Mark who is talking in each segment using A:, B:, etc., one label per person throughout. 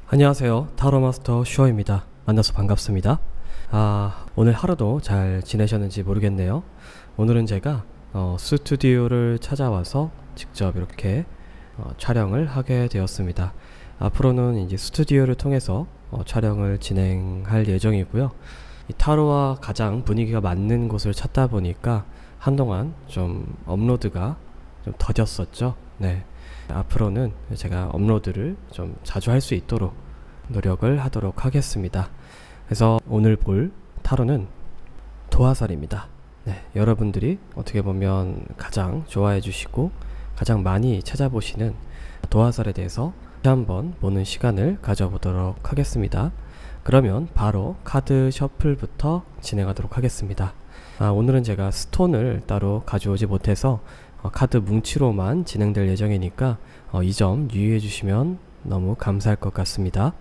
A: 안녕하세요. 타로마스터 슈어입니다. 만나서 반갑습니다. 오늘 하루도 잘 지내셨는지 모르겠네요. 오늘은 제가 스튜디오를 찾아와서 직접 이렇게 촬영을 하게 되었습니다. 앞으로는 이제 스튜디오를 통해서 촬영을 진행할 예정이고요. 이 타로와 가장 분위기가 맞는 곳을 찾다 보니까 한동안 좀 업로드가 좀 더뎠었죠. 네. 앞으로는 제가 업로드를 좀 자주 할 수 있도록 노력을 하도록 하겠습니다. 그래서 오늘 볼 타로는 도화살입니다. 네, 여러분들이 어떻게 보면 가장 좋아해 주시고 가장 많이 찾아보시는 도화살에 대해서 한번 보는 시간을 가져보도록 하겠습니다. 그러면 바로 카드 셔플부터 진행하도록 하겠습니다. 오늘은 제가 스톤을 따로 가져오지 못해서 카드 뭉치로만 진행될 예정이니까 이 점 유의해 주시면 너무 감사할 것 같습니다.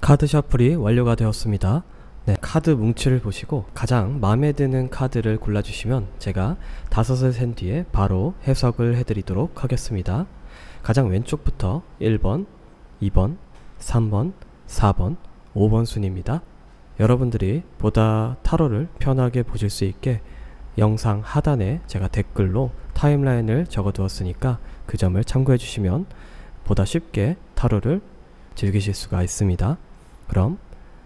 A: 카드 셔플이 완료가 되었습니다. 네, 카드 뭉치를 보시고 가장 마음에 드는 카드를 골라주시면 제가 5을 센 뒤에 바로 해석을 해드리도록 하겠습니다. 가장 왼쪽부터 1번, 2번, 3번, 4번, 5번 순입니다. 여러분들이 보다 타로를 편하게 보실 수 있게 영상 하단에 제가 댓글로 타임라인을 적어두었으니까 그 점을 참고해 주시면 보다 쉽게 타로를 즐기실 수가 있습니다. 그럼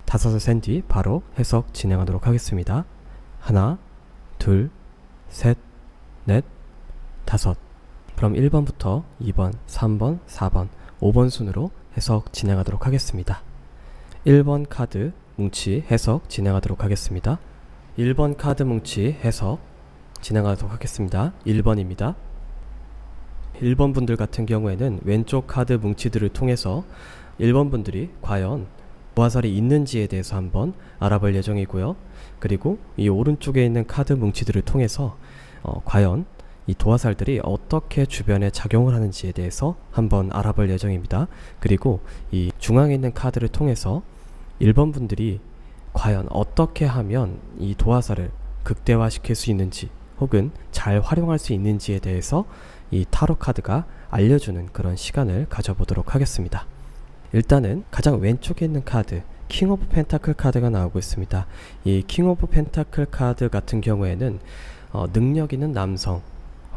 A: 5을 센 뒤 바로 해석 진행하도록 하겠습니다. 하나, 둘, 셋, 넷, 5. 그럼 1번부터 2번, 3번, 4번, 5번 순으로 해석 진행하도록 하겠습니다. 1번 카드 뭉치 해석 진행하도록 하겠습니다. 1번 카드 뭉치 해석 진행하도록 하겠습니다. 1번입니다. 1번 분들 같은 경우에는 왼쪽 카드 뭉치들을 통해서 1번 분들이 과연 도화살이 있는지에 대해서 한번 알아볼 예정이고요. 그리고 이 오른쪽에 있는 카드 뭉치들을 통해서 과연 이 도화살들이 어떻게 주변에 작용을 하는지에 대해서 한번 알아볼 예정입니다. 그리고 이 중앙에 있는 카드를 통해서 1번 분들이 과연 어떻게 하면 이 도화살을 극대화시킬 수 있는지 혹은 잘 활용할 수 있는지에 대해서 이 타로 카드가 알려주는 그런 시간을 가져보도록 하겠습니다. 일단은 가장 왼쪽에 있는 카드 킹 오브 펜타클 카드가 나오고 있습니다. 이 킹 오브 펜타클 카드 같은 경우에는 능력 있는 남성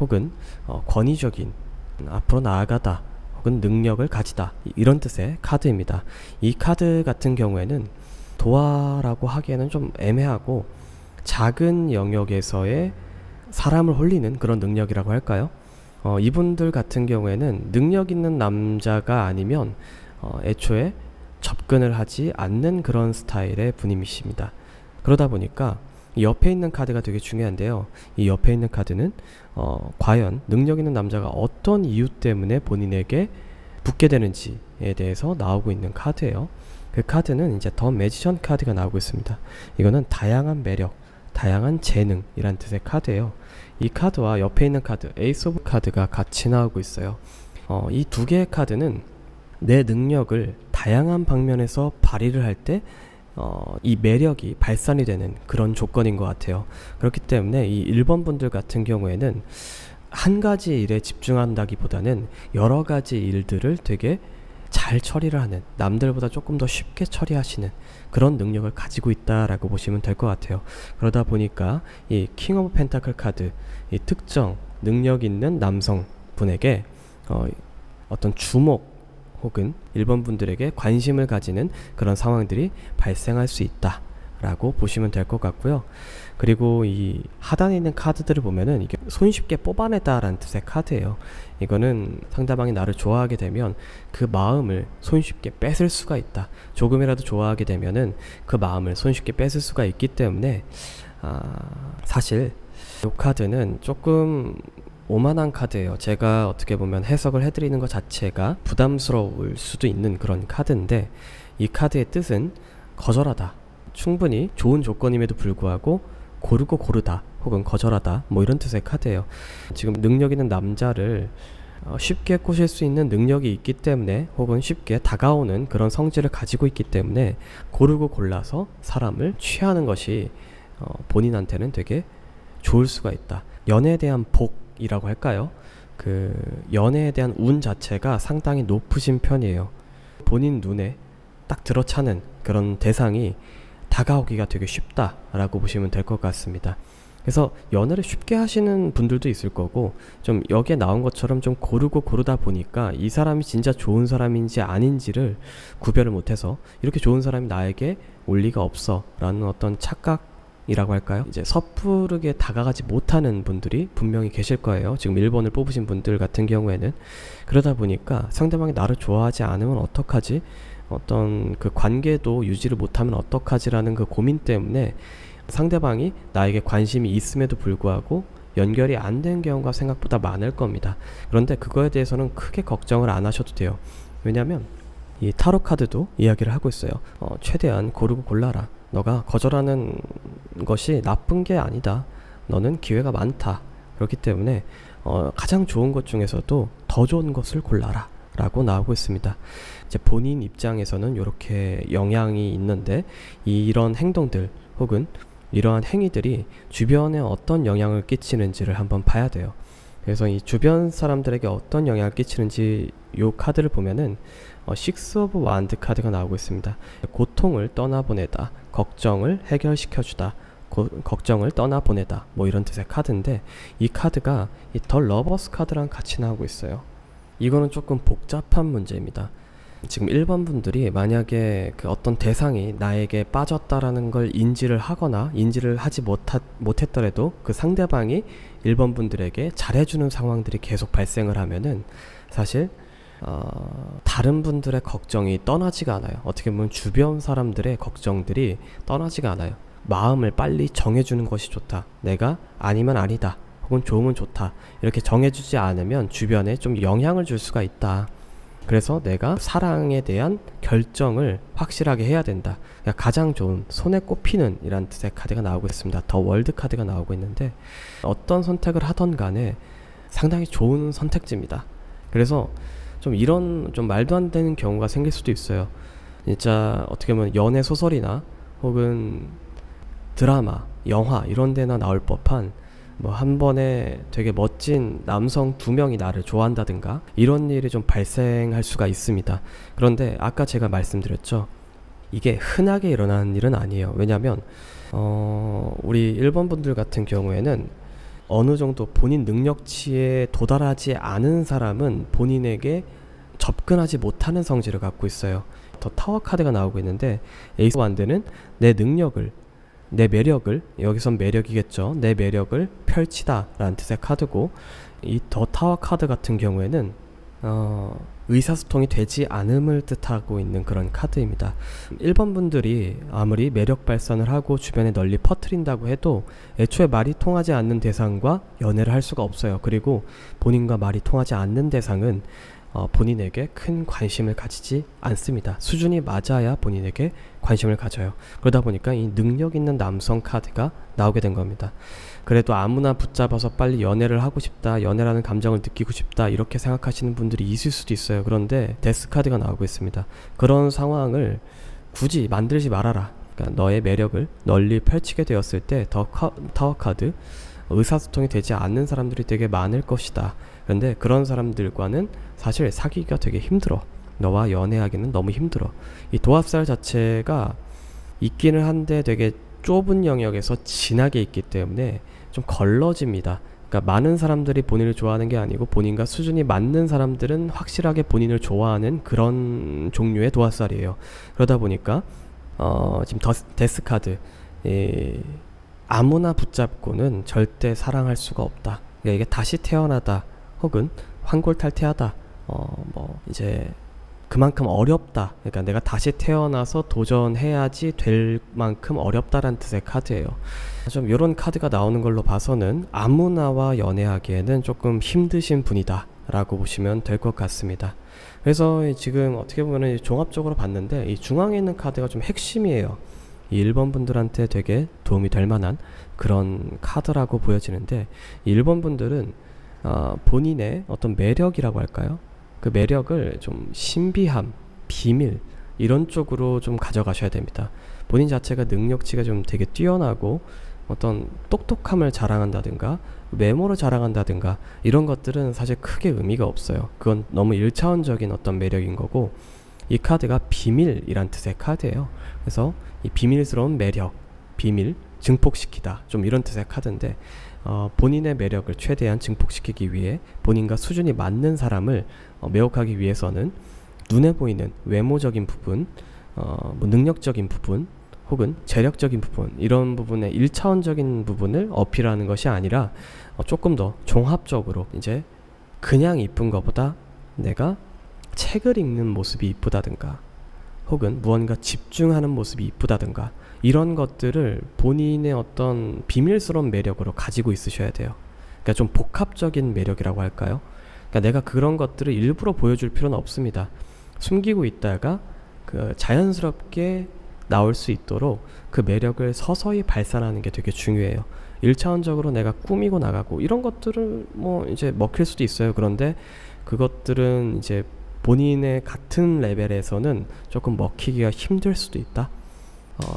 A: 혹은 권위적인 앞으로 나아가다 혹은 능력을 가지다 이런 뜻의 카드입니다. 이 카드 같은 경우에는 도화라고 하기에는 좀 애매하고 작은 영역에서의 사람을 홀리는 그런 능력이라고 할까요? 이분들 같은 경우에는 능력 있는 남자가 아니면 애초에 접근을 하지 않는 그런 스타일의 분이십니다. 그러다 보니까 이 옆에 있는 카드가 되게 중요한데요. 이 옆에 있는 카드는 과연 능력 있는 남자가 어떤 이유 때문에 본인에게 붙게 되는지에 대해서 나오고 있는 카드예요. 그 카드는 이제 더 매지션 카드가 나오고 있습니다. 이거는 다양한 매력, 다양한 재능이란 뜻의 카드예요. 이 카드와 옆에 있는 카드 에이스 오브 카드가 같이 나오고 있어요. 이 두 개의 카드는 내 능력을 다양한 방면에서 발휘를 할 때 이 매력이 발산이 되는 그런 조건인 것 같아요. 그렇기 때문에 이 1번 분들 같은 경우에는 한 가지 일에 집중한다기보다는 여러 가지 일들을 되게 잘 처리를 하는, 남들보다 조금 더 쉽게 처리하시는 그런 능력을 가지고 있다라고 보시면 될 것 같아요. 그러다 보니까 이 킹 오브 펜타클 카드, 이 특정 능력 있는 남성분에게 어떤 주목 혹은 1번 분들에게 관심을 가지는 그런 상황들이 발생할 수 있다 라고 보시면 될 것 같고요. 그리고 이 하단에 있는 카드들을 보면은 이게 손쉽게 뽑아내다 라는 뜻의 카드예요. 이거는 상대방이 나를 좋아하게 되면 그 마음을 손쉽게 뺏을 수가 있다. 조금이라도 좋아하게 되면은 그 마음을 손쉽게 뺏을 수가 있기 때문에 사실 이 카드는 조금 오만한 카드예요. 제가 어떻게 보면 해석을 해드리는 것 자체가 부담스러울 수도 있는 그런 카드인데, 이 카드의 뜻은 거절하다, 충분히 좋은 조건임에도 불구하고 고르고 고르다 혹은 거절하다 뭐 이런 뜻의 카드예요. 지금 능력 있는 남자를 쉽게 꼬실 수 있는 능력이 있기 때문에 혹은 쉽게 다가오는 그런 성질을 가지고 있기 때문에 고르고 골라서 사람을 취하는 것이 본인한테는 되게 좋을 수가 있다. 연애에 대한 복이라고 할까요? 그 연애에 대한 운 자체가 상당히 높으신 편이에요. 본인 눈에 딱 들어차는 그런 대상이 다가오기가 되게 쉽다라고 보시면 될 것 같습니다. 그래서 연애를 쉽게 하시는 분들도 있을 거고, 좀 여기에 나온 것처럼 좀 고르고 고르다 보니까 이 사람이 진짜 좋은 사람인지 아닌지를 구별을 못해서 이렇게 좋은 사람이 나에게 올 리가 없어 라는 어떤 착각이라고 할까요? 이제 섣부르게 다가가지 못하는 분들이 분명히 계실 거예요. 지금 1번을 뽑으신 분들 같은 경우에는. 그러다 보니까 상대방이 나를 좋아하지 않으면 어떡하지? 어떤 그 관계도 유지를 못하면 어떡하지라는 그 고민 때문에 상대방이 나에게 관심이 있음에도 불구하고 연결이 안 된 경우가 생각보다 많을 겁니다. 그런데 그거에 대해서는 크게 걱정을 안 하셔도 돼요. 왜냐면 이 타로 카드도 이야기를 하고 있어요. 최대한 고르고 골라라. 너가 거절하는 것이 나쁜 게 아니다. 너는 기회가 많다. 그렇기 때문에 가장 좋은 것 중에서도 더 좋은 것을 골라라 라고 나오고 있습니다. 이제 본인 입장에서는 이렇게 영향이 있는데 이런 행동들 혹은 이러한 행위들이 주변에 어떤 영향을 끼치는지를 한번 봐야 돼요. 그래서 이 주변 사람들에게 어떤 영향을 끼치는지 이 카드를 보면은 식스 오브 완드 카드가 나오고 있습니다. 고통을 떠나보내다, 걱정을 해결시켜주다, 걱정을 떠나보내다, 뭐 이런 뜻의 카드인데, 이 카드가 이 더 러버스 카드랑 같이 나오고 있어요. 이거는 조금 복잡한 문제입니다. 지금 1번 분들이 만약에 그 어떤 대상이 나에게 빠졌다라는 걸 인지를 하거나 인지를 하지 못했더라도 그 상대방이 1번 분들에게 잘해주는 상황들이 계속 발생을 하면은 사실 다른 분들의 걱정이 떠나지가 않아요. 어떻게 보면 주변 사람들의 걱정들이 떠나지가 않아요. 마음을 빨리 정해주는 것이 좋다. 내가 아니면 아니다. 혹은 좋으면 좋다. 이렇게 정해주지 않으면 주변에 좀 영향을 줄 수가 있다. 그래서 내가 사랑에 대한 결정을 확실하게 해야 된다. 그러니까 가장 좋은 손에 꼽히는 이란 뜻의 카드가 나오고 있습니다. 더 월드 카드가 나오고 있는데, 어떤 선택을 하던 간에 상당히 좋은 선택지입니다. 그래서 좀 이런 좀 말도 안 되는 경우가 생길 수도 있어요. 진짜 어떻게 보면 연애 소설이나 혹은 드라마, 영화 이런 데나 나올 법한 뭐 한 번에 되게 멋진 남성 2명이 나를 좋아한다든가 이런 일이 좀 발생할 수가 있습니다. 그런데 아까 제가 말씀드렸죠. 이게 흔하게 일어나는 일은 아니에요. 왜냐면 우리 1번 분들 같은 경우에는 어느 정도 본인 능력치에 도달하지 않은 사람은 본인에게 접근하지 못하는 성질을 갖고 있어요. 더 타워 카드가 나오고 있는데, 에이스 완드는 내 능력을, 내 매력을, 여기선 매력이겠죠. 내 매력을 펼치다 라는 뜻의 카드고, 이 더 타워 카드 같은 경우에는 의사소통이 되지 않음을 뜻하고 있는 그런 카드입니다. 1번 분들이 아무리 매력 발산을 하고 주변에 널리 퍼뜨린다고 해도 애초에 말이 통하지 않는 대상과 연애를 할 수가 없어요. 그리고 본인과 말이 통하지 않는 대상은 본인에게 큰 관심을 가지지 않습니다. 수준이 맞아야 본인에게 관심을 가져요. 그러다 보니까 이 능력 있는 남성 카드가 나오게 된 겁니다. 그래도 아무나 붙잡아서 빨리 연애를 하고 싶다, 연애라는 감정을 느끼고 싶다 이렇게 생각하시는 분들이 있을 수도 있어요. 그런데 데스 카드가 나오고 있습니다. 그런 상황을 굳이 만들지 말아라. 그러니까 너의 매력을 널리 펼치게 되었을 때 더 타워 카드, 의사소통이 되지 않는 사람들이 되게 많을 것이다. 그런데 그런 사람들과는 사실 사귀기가 되게 힘들어. 너와 연애하기는 너무 힘들어. 이 도합살 자체가 있기는 한데 되게 좁은 영역에서 진하게 있기 때문에 좀 걸러집니다. 그러니까 많은 사람들이 본인을 좋아하는 게 아니고 본인과 수준이 맞는 사람들은 확실하게 본인을 좋아하는 그런 종류의 도합살이에요. 그러다 보니까 지금 데스 카드, 아무나 붙잡고는 절대 사랑할 수가 없다. 그러니까 이게 다시 태어나다 혹은 환골탈태하다, 뭐 이제 그만큼 어렵다. 그러니까 내가 다시 태어나서 도전해야지 될 만큼 어렵다라는 뜻의 카드예요. 좀 이런 카드가 나오는 걸로 봐서는 아무나와 연애하기에는 조금 힘드신 분이다 라고 보시면 될 것 같습니다. 그래서 지금 어떻게 보면 종합적으로 봤는데 이 중앙에 있는 카드가 좀 핵심이에요. 이 1번 분들한테 되게 도움이 될 만한 그런 카드라고 보여지는데, 이 1번 분들은 본인의 어떤 매력이라고 할까요? 그 매력을 좀 신비함, 비밀 이런 쪽으로 좀 가져가셔야 됩니다. 본인 자체가 능력치가 좀 되게 뛰어나고 어떤 똑똑함을 자랑한다든가 외모를 자랑한다든가 이런 것들은 사실 크게 의미가 없어요. 그건 너무 1차원적인 어떤 매력인 거고, 이 카드가 비밀이란 뜻의 카드예요. 그래서 이 비밀스러운 매력, 비밀, 증폭시키다, 좀 이런 뜻의 카드인데 본인의 매력을 최대한 증폭시키기 위해 본인과 수준이 맞는 사람을 매혹하기 위해서는 눈에 보이는 외모적인 부분, 뭐 능력적인 부분, 혹은 재력적인 부분, 이런 부분의 1차원적인 부분을 어필하는 것이 아니라 조금 더 종합적으로 이제 그냥 이쁜 것보다 내가 책을 읽는 모습이 이쁘다든가, 혹은 무언가 집중하는 모습이 이쁘다든가, 이런 것들을 본인의 어떤 비밀스러운 매력으로 가지고 있으셔야 돼요. 그러니까 좀 복합적인 매력이라고 할까요? 그러니까 내가 그런 것들을 일부러 보여줄 필요는 없습니다. 숨기고 있다가 그 자연스럽게 나올 수 있도록 그 매력을 서서히 발산하는 게 되게 중요해요. 1차원적으로 내가 꾸미고 나가고 이런 것들을 뭐 이제 먹힐 수도 있어요. 그런데 그것들은 이제 본인의 같은 레벨에서는 조금 먹히기가 힘들 수도 있다.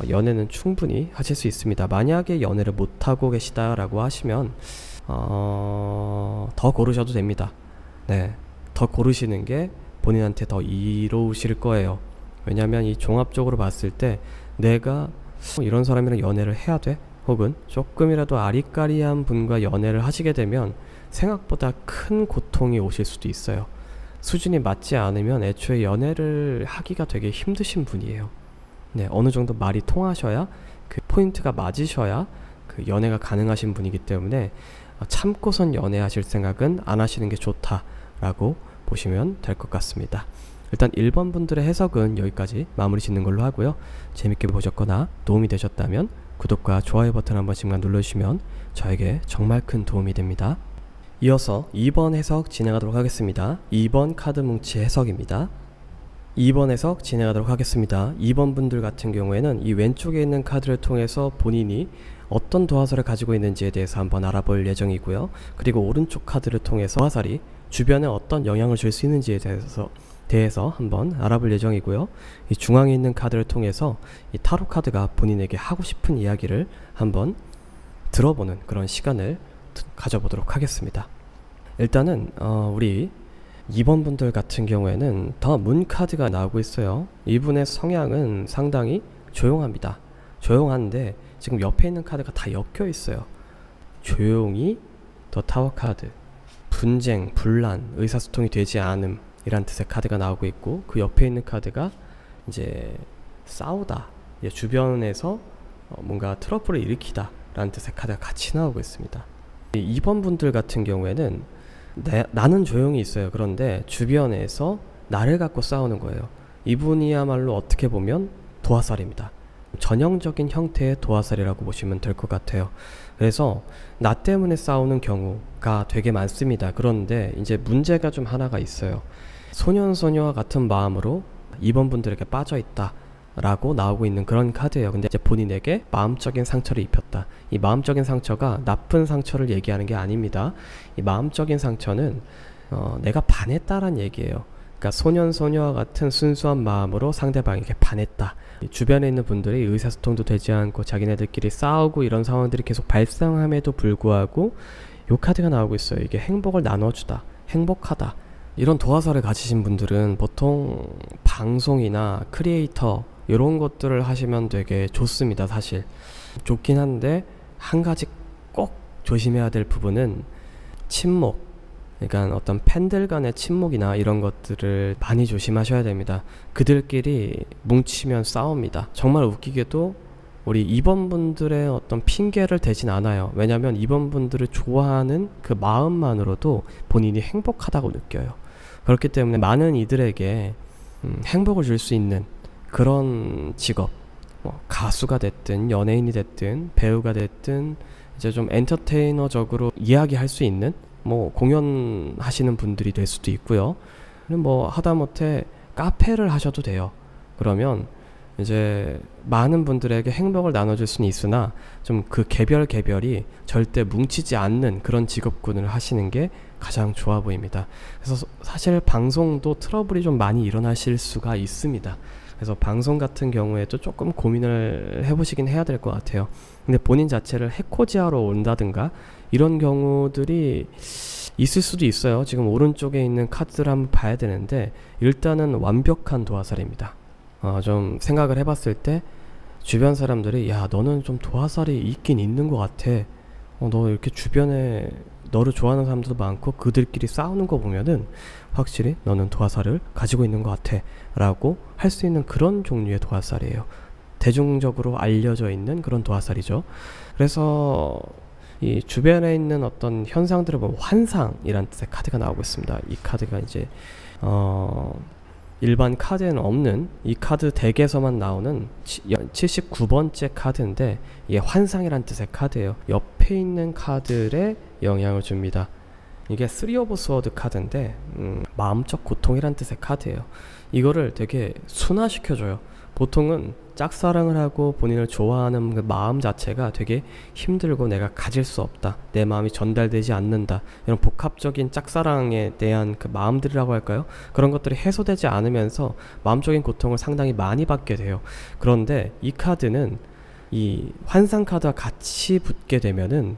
A: 연애는 충분히 하실 수 있습니다. 만약에 연애를 못하고 계시다라고 하시면 더 고르셔도 됩니다. 네, 더 고르시는 게 본인한테 더 이로우실 거예요. 왜냐하면 이 종합적으로 봤을 때 내가 이런 사람이랑 연애를 해야 돼? 혹은 조금이라도 아리까리한 분과 연애를 하시게 되면 생각보다 큰 고통이 오실 수도 있어요. 수준이 맞지 않으면 애초에 연애를 하기가 되게 힘드신 분이에요. 네, 어느 정도 말이 통하셔야, 그 포인트가 맞으셔야 그 연애가 가능하신 분이기 때문에 참고선 연애하실 생각은 안 하시는 게 좋다라고 보시면 될 것 같습니다. 일단 1번 분들의 해석은 여기까지 마무리 짓는 걸로 하고요. 재밌게 보셨거나 도움이 되셨다면 구독과 좋아요 버튼 한 번씩만 눌러주시면 저에게 정말 큰 도움이 됩니다. 이어서 2번 해석 진행하도록 하겠습니다. 2번 카드 뭉치 해석입니다. 2번 해석 진행하도록 하겠습니다. 2번 분들 같은 경우에는 이 왼쪽에 있는 카드를 통해서 본인이 어떤 도화살을 가지고 있는지에 대해서 한번 알아볼 예정이고요. 그리고 오른쪽 카드를 통해서 도화살이 주변에 어떤 영향을 줄 수 있는지에 대해서 한번 알아볼 예정이고요. 이 중앙에 있는 카드를 통해서 이 타로 카드가 본인에게 하고 싶은 이야기를 한번 들어보는 그런 시간을 가져보도록 하겠습니다. 일단은 우리 2번 분들 같은 경우에는 더 문 카드가 나오고 있어요. 이분의 성향은 상당히 조용합니다. 조용한데 지금 옆에 있는 카드가 다 엮여 있어요. 조용히, 더 타워 카드, 분쟁, 분란, 의사소통이 되지 않음, 이란 뜻의 카드가 나오고 있고, 그 옆에 있는 카드가 이제 싸우다, 주변에서 뭔가 트러블을 일으키다 라는 뜻의 카드가 같이 나오고 있습니다. 2번 분들 같은 경우에는 나는 조용히 있어요. 그런데 주변에서 나를 갖고 싸우는 거예요. 이분이야말로 어떻게 보면 도화살입니다. 전형적인 형태의 도화살이라고 보시면 될 것 같아요. 그래서 나 때문에 싸우는 경우가 되게 많습니다. 그런데 이제 문제가 좀 하나가 있어요. 소년소녀와 같은 마음으로 2번 분들에게 빠져있다 라고 나오고 있는 그런 카드예요. 근데 이제 본인에게 마음적인 상처를 입혔다. 이 마음적인 상처가 나쁜 상처를 얘기하는 게 아닙니다. 이 마음적인 상처는 내가 반했다란 얘기예요. 그러니까 소년소녀와 같은 순수한 마음으로 상대방에게 반했다. 주변에 있는 분들이 의사소통도 되지 않고 자기네들끼리 싸우고 이런 상황들이 계속 발생함에도 불구하고 이 카드가 나오고 있어요. 이게 행복을 나눠주다, 행복하다, 이런 도화살을 가지신 분들은 보통 방송이나 크리에이터 이런 것들을 하시면 되게 좋습니다. 사실 좋긴 한데 한 가지 꼭 조심해야 될 부분은 침묵, 그러니까 어떤 팬들 간의 침묵이나 이런 것들을 많이 조심하셔야 됩니다. 그들끼리 뭉치면 싸웁니다. 정말 웃기게도 우리 2번 분들의 어떤 핑계를 대진 않아요. 왜냐하면 2번 분들을 좋아하는 그 마음만으로도 본인이 행복하다고 느껴요. 그렇기 때문에 많은 이들에게 행복을 줄 수 있는 그런 직업, 뭐 가수가 됐든 연예인이 됐든 배우가 됐든 이제 좀 엔터테이너적으로 이야기할 수 있는 뭐 공연하시는 분들이 될 수도 있고요. 뭐 하다못해 카페를 하셔도 돼요. 그러면 이제 많은 분들에게 행복을 나눠줄 수는 있으나 좀 그 개별이 절대 뭉치지 않는 그런 직업군을 하시는 게 가장 좋아 보입니다. 그래서 사실 방송도 트러블이 좀 많이 일어나실 수가 있습니다. 그래서 방송 같은 경우에도 조금 고민을 해보시긴 해야 될 것 같아요. 근데 본인 자체를 해코지하러 온다든가 이런 경우들이 있을 수도 있어요. 지금 오른쪽에 있는 카드를 한번 봐야 되는데 일단은 완벽한 도화살입니다. 좀 생각을 해봤을 때 주변 사람들이 야 너는 좀 도화살이 있긴 있는 것 같아. 너 이렇게 주변에 너를 좋아하는 사람들도 많고 그들끼리 싸우는 거 보면은 확실히 너는 도화살을 가지고 있는 것 같아 라고 할 수 있는 그런 종류의 도화살이에요. 대중적으로 알려져 있는 그런 도화살이죠. 그래서 이 주변에 있는 어떤 현상들을 보면 환상이라는 뜻의 카드가 나오고 있습니다. 이 카드가 이제 일반 카드에는 없는 이 카드 덱에서만 나오는 79번째 카드인데 이게 환상이란 뜻의 카드예요. 옆에 있는 카드에 영향을 줍니다. 이게 3 오브 스워드 카드인데 마음적 고통이란 뜻의 카드예요. 이거를 되게 순화시켜줘요. 보통은 짝사랑을 하고 본인을 좋아하는 그 마음 자체가 되게 힘들고 내가 가질 수 없다, 내 마음이 전달되지 않는다, 이런 복합적인 짝사랑에 대한 그 마음들이라고 할까요? 그런 것들이 해소되지 않으면서 마음적인 고통을 상당히 많이 받게 돼요. 그런데 이 카드는 이 환상 카드와 같이 붙게 되면은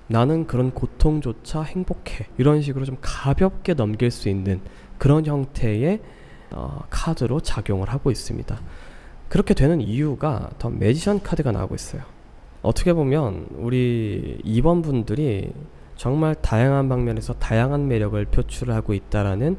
A: 나는 그런 고통조차 행복해, 이런 식으로 좀 가볍게 넘길 수 있는 그런 형태의 카드로 작용을 하고 있습니다. 그렇게 되는 이유가 더 매지션 카드가 나오고 있어요. 어떻게 보면 우리 2번 분들이 정말 다양한 방면에서 다양한 매력을 표출하고 있다라는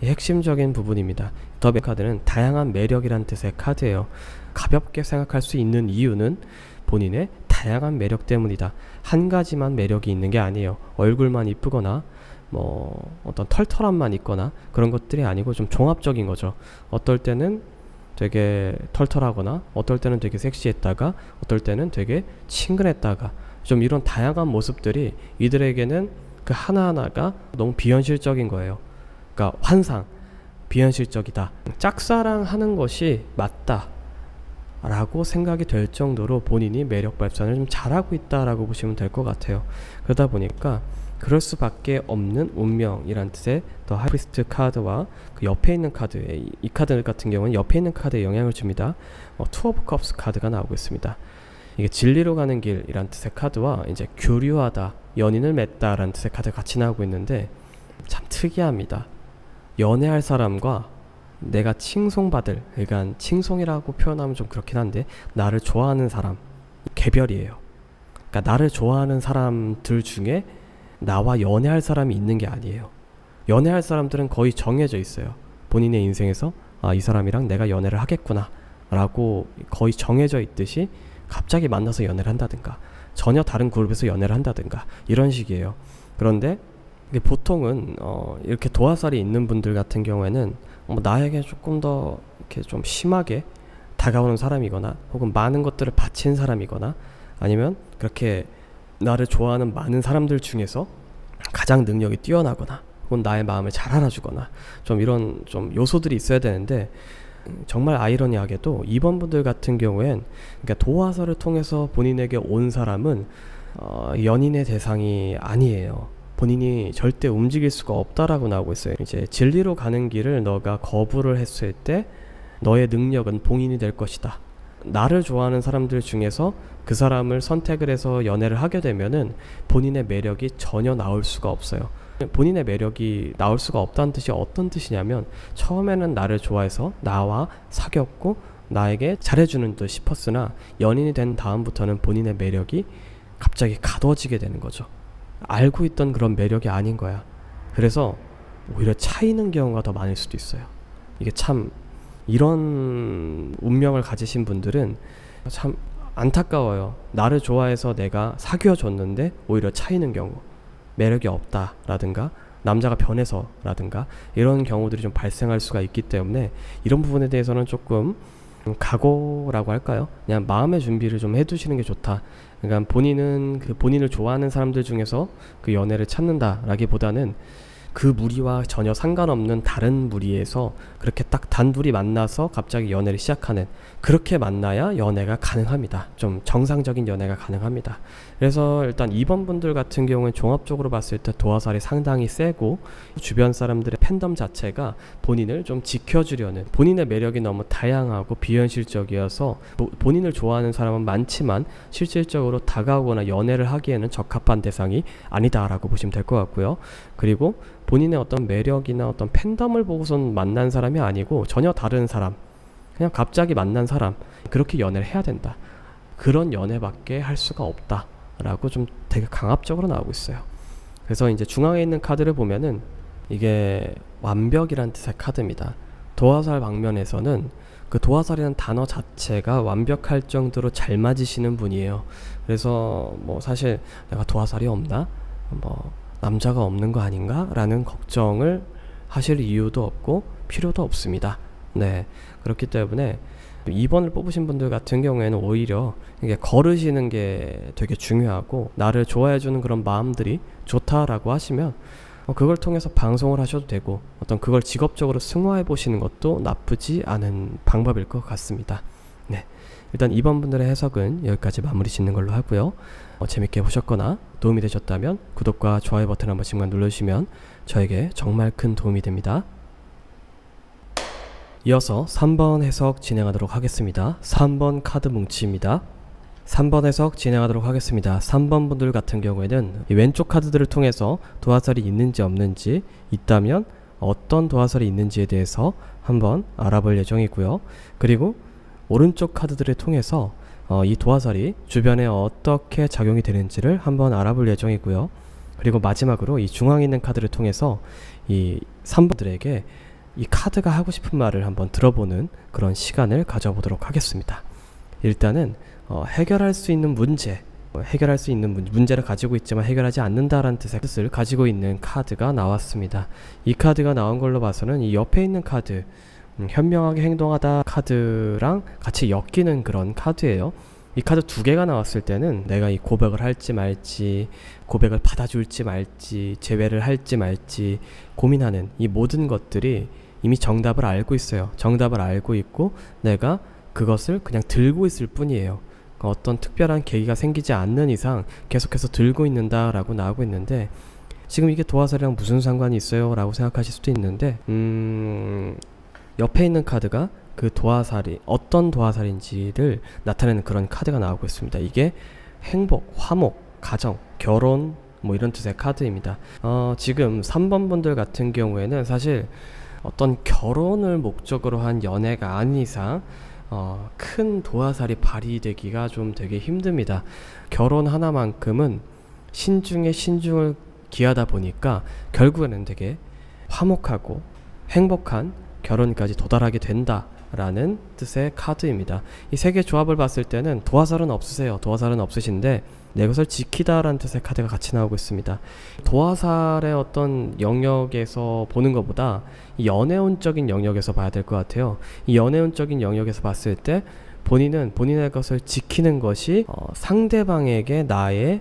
A: 핵심적인 부분입니다. 더 매지션 카드는 다양한 매력이란 뜻의 카드예요. 가볍게 생각할 수 있는 이유는 본인의 다양한 매력 때문이다. 한 가지만 매력이 있는 게 아니에요. 얼굴만 이쁘거나 뭐 어떤 털털함만 있거나 그런 것들이 아니고 좀 종합적인 거죠. 어떨 때는 되게 털털하거나 어떨 때는 되게 섹시했다가 어떨 때는 되게 친근했다가 좀 이런 다양한 모습들이 이들에게는 그 하나하나가 너무 비현실적인 거예요. 그러니까 환상, 비현실적이다. 짝사랑하는 것이 맞다 라고 생각이 될 정도로 본인이 매력 발산을 좀 잘하고 있다라고 보시면 될 것 같아요. 그러다 보니까 그럴 수밖에 없는 운명이란 뜻의 더 하이프리스트 카드와 그 옆에 있는 카드, 이 카드 같은 경우는 옆에 있는 카드에 영향을 줍니다. 투 오브 컵스 카드가 나오고 있습니다. 이게 진리로 가는 길이란 뜻의 카드와 이제 교류하다, 연인을 맺다 라는 뜻의 카드가 같이 나오고 있는데 참 특이합니다. 연애할 사람과 내가 칭송받을, 그러니까 칭송이라고 표현하면 좀 그렇긴 한데 나를 좋아하는 사람, 개별이에요. 그러니까 나를 좋아하는 사람들 중에 나와 연애할 사람이 있는 게 아니에요. 연애할 사람들은 거의 정해져 있어요. 본인의 인생에서 이 사람이랑 내가 연애를 하겠구나 라고 거의 정해져 있듯이 갑자기 만나서 연애를 한다든가 전혀 다른 그룹에서 연애를 한다든가 이런 식이에요. 그런데 보통은 이렇게 도화살이 있는 분들 같은 경우에는 나에게 조금 더 이렇게 좀 심하게 다가오는 사람이거나 혹은 많은 것들을 바친 사람이거나 아니면 그렇게 나를 좋아하는 많은 사람들 중에서 가장 능력이 뛰어나거나 혹은 나의 마음을 잘 알아주거나 좀 이런 좀 요소들이 있어야 되는데 정말 아이러니하게도 2번 분들 같은 경우엔 그러니까 도화살을 통해서 본인에게 온 사람은 연인의 대상이 아니에요. 본인이 절대 움직일 수가 없다라고 나오고 있어요. 이제 진리로 가는 길을 너가 거부를 했을 때 너의 능력은 봉인이 될 것이다. 나를 좋아하는 사람들 중에서 그 사람을 선택을 해서 연애를 하게 되면은 본인의 매력이 전혀 나올 수가 없어요. 본인의 매력이 나올 수가 없다는 뜻이 어떤 뜻이냐면 처음에는 나를 좋아해서 나와 사귀었고 나에게 잘해주는 듯 싶었으나 연인이 된 다음부터는 본인의 매력이 갑자기 가둬지게 되는 거죠. 알고 있던 그런 매력이 아닌 거야. 그래서 오히려 차이는 경우가 더 많을 수도 있어요. 이게 참 이런 운명을 가지신 분들은 참 안타까워요. 나를 좋아해서 내가 사귀어 줬는데 오히려 차이는 경우, 매력이 없다 라든가 남자가 변해서 라든가 이런 경우들이 좀 발생할 수가 있기 때문에 이런 부분에 대해서는 조금 각오라고 할까요? 그냥 마음의 준비를 좀 해두시는 게 좋다. 그러니까 본인은 그 본인을 좋아하는 사람들 중에서 그 연애를 찾는다 라기보다는 그 무리와 전혀 상관없는 다른 무리에서 그렇게 딱 단둘이 만나서 갑자기 연애를 시작하는, 그렇게 만나야 연애가 가능합니다. 좀 정상적인 연애가 가능합니다. 그래서 일단 2번 분들 같은 경우는 종합적으로 봤을 때 도화살이 상당히 세고, 주변 사람들의 팬덤 자체가 본인을 좀 지켜주려는, 본인의 매력이 너무 다양하고 비현실적이어서 본인을 좋아하는 사람은 많지만 실질적으로 다가오거나 연애를 하기에는 적합한 대상이 아니다라고 보시면 될 것 같고요. 그리고 본인의 어떤 매력이나 어떤 팬덤을 보고선 만난 사람이 아니고 전혀 다른 사람, 그냥 갑자기 만난 사람, 그렇게 연애를 해야 된다, 그런 연애밖에 할 수가 없다 라고 좀 되게 강압적으로 나오고 있어요. 그래서 이제 중앙에 있는 카드를 보면은 이게 완벽이란 뜻의 카드입니다. 도화살 방면에서는 그 도화살이라는 단어 자체가 완벽할 정도로 잘 맞으시는 분이에요. 그래서 뭐 사실 내가 도화살이 없나? 뭐 남자가 없는 거 아닌가? 라는 걱정을 하실 이유도 없고 필요도 없습니다. 네, 그렇기 때문에 2번을 뽑으신 분들 같은 경우에는 오히려 이게 걸으시는 게 되게 중요하고, 나를 좋아해주는 그런 마음들이 좋다라고 하시면 그걸 통해서 방송을 하셔도 되고, 어떤 그걸 직업적으로 승화해 보시는 것도 나쁘지 않은 방법일 것 같습니다. 네, 일단 2번 분들의 해석은 여기까지 마무리 짓는 걸로 하고요. 재밌게 보셨거나 도움이 되셨다면 구독과 좋아요 버튼 한 번씩만 눌러주시면 저에게 정말 큰 도움이 됩니다. 이어서 3번 해석 진행하도록 하겠습니다. 3번 카드 뭉치입니다. 3번 해석 진행하도록 하겠습니다. 3번 분들 같은 경우에는 이 왼쪽 카드들을 통해서 도화살이 있는지 없는지, 있다면 어떤 도화살이 있는지에 대해서 한번 알아볼 예정이고요. 그리고 오른쪽 카드들을 통해서 이 도화살이 주변에 어떻게 작용이 되는지를 한번 알아볼 예정이고요. 그리고 마지막으로 이 중앙에 있는 카드를 통해서 이 3번들에게 이 카드가 하고 싶은 말을 한번 들어보는 그런 시간을 가져보도록 하겠습니다. 일단은 해결할 수 있는 문제, 해결할 수 있는 문제를 가지고 있지만 해결하지 않는다라는 뜻을 가지고 있는 카드가 나왔습니다. 이 카드가 나온 걸로 봐서는 이 옆에 있는 카드, 현명하게 행동하다 카드랑 같이 엮이는 그런 카드예요. 이 카드 두 개가 나왔을 때는 내가 이 고백을 할지 말지, 고백을 받아줄지 말지, 제외를 할지 말지 고민하는 이 모든 것들이 이미 정답을 알고 있어요. 정답을 알고 있고 내가 그것을 그냥 들고 있을 뿐이에요. 어떤 특별한 계기가 생기지 않는 이상 계속해서 들고 있는다 라고 나오고 있는데, 지금 이게 도화살이랑 무슨 상관이 있어요? 라고 생각하실 수도 있는데, 옆에 있는 카드가 그 도화살이 어떤 도화살인지를 나타내는 그런 카드가 나오고 있습니다. 이게 행복, 화목, 가정, 결혼 뭐 이런 뜻의 카드입니다. 지금 3번 분들 같은 경우에는 사실 어떤 결혼을 목적으로 한 연애가 아닌 이상 큰 도화살이 발휘되기가 좀 되게 힘듭니다. 결혼 하나만큼은 신중에 신중을 기하다 보니까 결국에는 되게 화목하고 행복한 결혼까지 도달하게 된다 라는 뜻의 카드입니다. 이 세 개 조합을 봤을 때는 도화살은 없으세요. 도화살은 없으신데 내 것을 지키다 라는 뜻의 카드가 같이 나오고 있습니다. 도화살의 어떤 영역에서 보는 것보다 이 연애운적인 영역에서 봐야 될 것 같아요. 이 연애운적인 영역에서 봤을 때 본인은 본인의 것을 지키는 것이 상대방에게 나의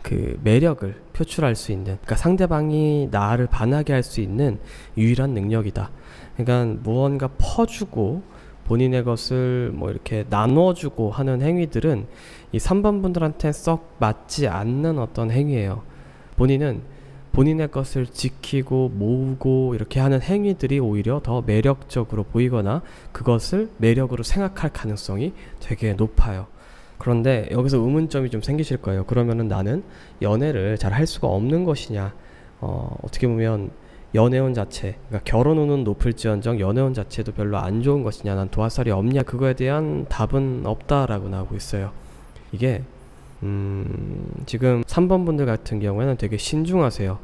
A: 그 매력을 표출할 수 있는, 그러니까 상대방이 나를 반하게 할 수 있는 유일한 능력이다. 그러니까 무언가 퍼주고 본인의 것을 뭐 이렇게 나눠주고 하는 행위들은 이 3번 분들한테 썩 맞지 않는 어떤 행위예요. 본인은 본인의 것을 지키고 모으고 이렇게 하는 행위들이 오히려 더 매력적으로 보이거나 그것을 매력으로 생각할 가능성이 되게 높아요. 그런데 여기서 의문점이 좀 생기실 거예요. 그러면은 나는 연애를 잘 할 수가 없는 것이냐, 어떻게 보면 연애운 자체, 그러니까 결혼운은 높을지언정 연애운 자체도 별로 안 좋은 것이냐, 난 도화살이 없냐, 그거에 대한 답은 없다라고 나오고 있어요. 이게 지금 3번 분들 같은 경우에는 되게 신중하세요.